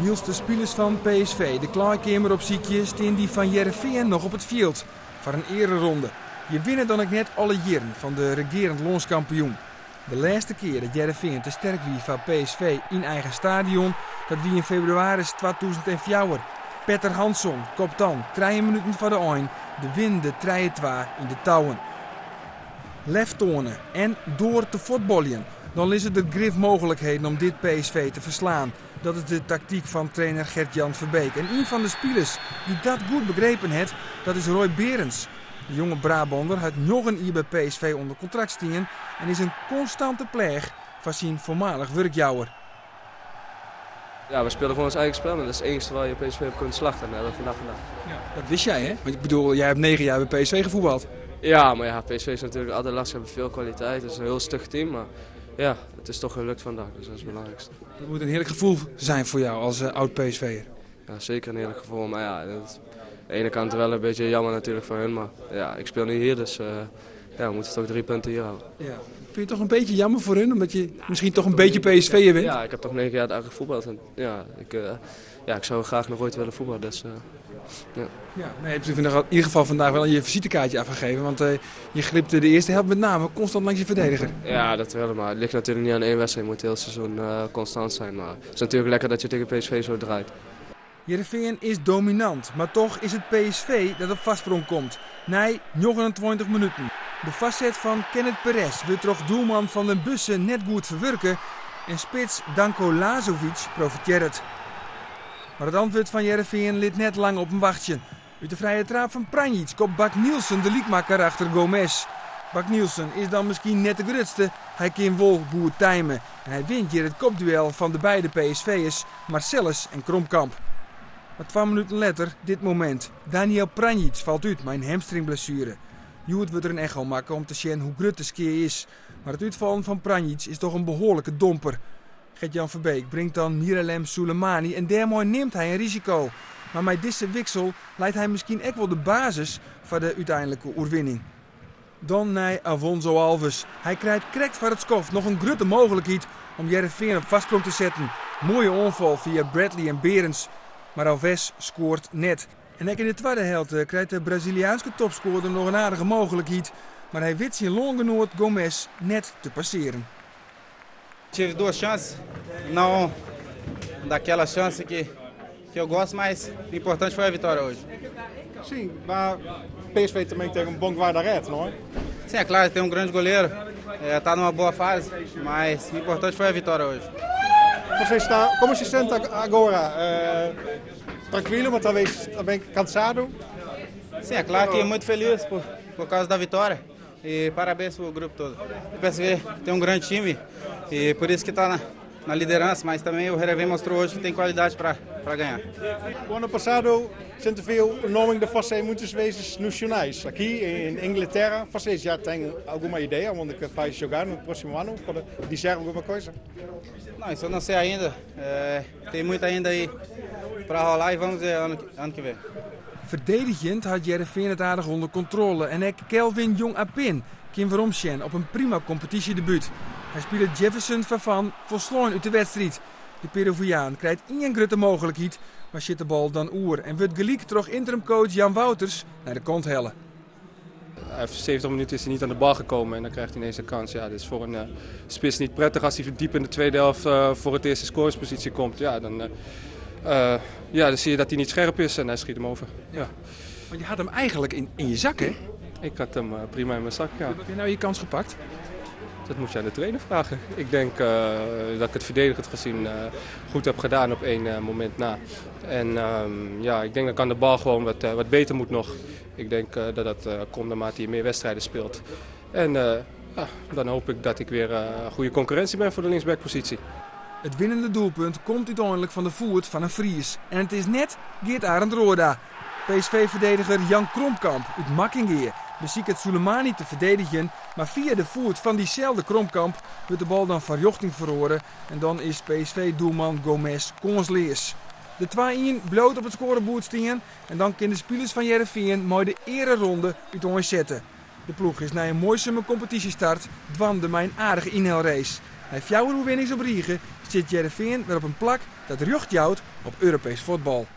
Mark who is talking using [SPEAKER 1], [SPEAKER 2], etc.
[SPEAKER 1] Wiels de spelers van PSV de klaarkamer op ziekje staan die van Heerenveen nog op het veld voor een ereronde. Je winnen dan ook net alle jaren van de regerend landskampioen. De laatste keer dat Heerenveen te sterk wie van PSV in eigen stadion, dat wie in februari 2004. Petter Hansson kopt dan 3 minuten voor de eind de win de 3-2 in de touwen. Lef tonen en door te voetballen, dan is het de grif mogelijkheden om dit PSV te verslaan. Dat is de tactiek van trainer Gert-Jan Verbeek. En een van de spelers die dat goed begrepen heeft, dat is Roy Berends. De jonge Brabander had nog een jaar bij PSV onder contract staan en is een constante pleeg van zijn voormalig werkjouwer.
[SPEAKER 2] Ja, we spelen gewoon ons eigen spel en dat is het enige waar je PSV op kunt slachten. En dat hebben we vandaag gedaan.
[SPEAKER 1] Ja, dat wist jij, hè? Want ik bedoel, jij hebt 9 jaar bij PSV gevoetbald.
[SPEAKER 2] Ja, maar ja, PSV is natuurlijk altijd lastig, hebben veel kwaliteit. Het is een heel stug team, maar ja, het is toch gelukt vandaag, dus dat is het belangrijkste.
[SPEAKER 1] Dat moet een heerlijk gevoel zijn voor jou als oud PSV'er.
[SPEAKER 2] Ja, zeker een heerlijk gevoel, maar ja, dat is aan de ene kant wel een beetje jammer natuurlijk voor hun, maar ja, ik speel nu hier, dus ja, we moeten toch 3 punten hier houden.
[SPEAKER 1] Ja. Vind je het toch een beetje jammer voor hun, omdat je misschien toch een beetje PSV'er bent?
[SPEAKER 2] Ja, ik heb toch 9 jaar eigenlijk gevoetbald en ja, ik zou graag nog ooit willen voetballen, dus ja.
[SPEAKER 1] Ja, nee, je hebt in ieder geval vandaag wel je visitekaartje afgegeven, want je gripte de eerste helft met name constant langs je verdediger.
[SPEAKER 2] Ja, dat wel, maar het ligt natuurlijk niet aan één wedstrijd, je moet het hele seizoen constant zijn, maar het is natuurlijk lekker dat je tegen PSV zo draait.
[SPEAKER 1] Heerenveen is dominant, maar toch is het PSV dat op vastsprong komt. Nee, 29 minuten. De vastzet van Kenneth Perez wordt toch doelman van den Bussen net goed verwerken en spits Danko Lazovic profiteert. Maar het antwoord van Heerenveen liet net lang op een wachtje. Uit de vrije trap van Pranjic kopt Bak Nielsen de liekmaker achter Gomez. Bak Nielsen is dan misschien net de grootste. Hij kan wel goed timen en hij wint hier het kopduel van de beide PSV'ers Marcellus en Kromkamp. Maar 2 minuten later, dit moment. Daniel Pranjic valt uit met een hamstringblessure. Joert wordt er een echo maken om te zien hoe groot de skier is. Maar het uitvallen van Pranjic is toch een behoorlijke domper. Gert-Jan Verbeek brengt dan Miralem Soleimani en daarmee neemt hij een risico. Maar met deze wissel leidt hij misschien ook wel de basis voor de uiteindelijke oorwinning. Dan naar Alfonso Alves. Hij krijgt correct voor het skof nog een grote mogelijkheid om Heerenveen op vastsprong te zetten. Mooie onval via Bradley en Berends. Maar Alves scoort net. En ook in de tweede helft krijgt de Braziliaanse topscorer nog een aardige mogelijkheid. Maar hij weet zijn longenoot Gomez net te passeren.
[SPEAKER 3] Tive 2 chances, não daquela chance que eu gosto, mas o importante foi a vitória hoje.
[SPEAKER 4] Sim, maar PSV também tem bom guarda-redes, não é?
[SPEAKER 3] Sim, é claro, tem grande goleiro, está numa boa fase, mas o importante foi a vitória hoje.
[SPEAKER 4] Você está, como se sente agora? Tranquilo, mas talvez também cansado?
[SPEAKER 3] Sim, é claro que muito feliz por causa da vitória e parabéns para o grupo todo. O PSV tem grande time e por isso que está na liderança, mas também o Heerenveen mostrou hoje que tem qualidade para ganhar.
[SPEAKER 4] O ano passado você viu o nome de você muitas vezes nos jornais. Aqui em Inglaterra, você já tem alguma ideia onde que vai jogar no próximo ano? Pode dizer alguma coisa?
[SPEAKER 3] Não, isso eu não sei ainda. Tem muito ainda aí para rolar e vamos ver ano que vem.
[SPEAKER 1] Verdedigend had Heerenveen het aardig onder controle en ook Kelvin Jong Apin Kim Veromsjen op een prima competitiedebuut. Hij speelde Jefferson Vervan volsloon uit de wedstrijd. De Peruviaan krijgt één grote mogelijkheid, maar zit de bal dan oer en wordt gelijk terug interimcoach Jan Wouters naar de kont hellen.
[SPEAKER 5] Hij heeft 70 minuten is hij niet aan de bal gekomen en dan krijgt hij ineens een kans. Ja, dit is voor een spits niet prettig als hij diep in de tweede helft voor het eerste scoringspositie komt. Ja, dan zie je dat hij niet scherp is en hij schiet hem over. Ja.
[SPEAKER 1] Want je had hem eigenlijk in je zak, hè?
[SPEAKER 5] Ik had hem prima in mijn zak, ja.
[SPEAKER 1] Heb je nou je kans gepakt?
[SPEAKER 5] Dat moet je aan de trainer vragen. Ik denk dat ik het verdedigend gezien goed heb gedaan op 1 moment na. En ik denk dat ik aan de bal gewoon wat beter moet nog. Ik denk dat dat komt naarmate hij meer wedstrijden speelt. En dan hoop ik dat ik weer goede concurrentie ben voor de linksbackpositie.
[SPEAKER 1] Het winnende doelpunt komt uiteindelijk van de voet van een Fries. En het is net Geert Arend Roorda. PSV-verdediger Jan Kromkamp uit Makkingeer beziekt het Soleimani te verdedigen, maar via de voet van diezelfde Kromkamp wordt de bal dan van Jochting verloren en dan is PSV-doelman Gomez kansloos. De 2-1 bloot op het scorebord staan en dan kunnen de spelers van Heerenveen mooi de ereronde uit zetten. De ploeg is na een mooie competitiestart dwande mijn aardige inhaalrace. Hij 4 overwinningen op Riegen zit Heerenveen weer op een plak dat rjocht jouwt op Europees voetbal.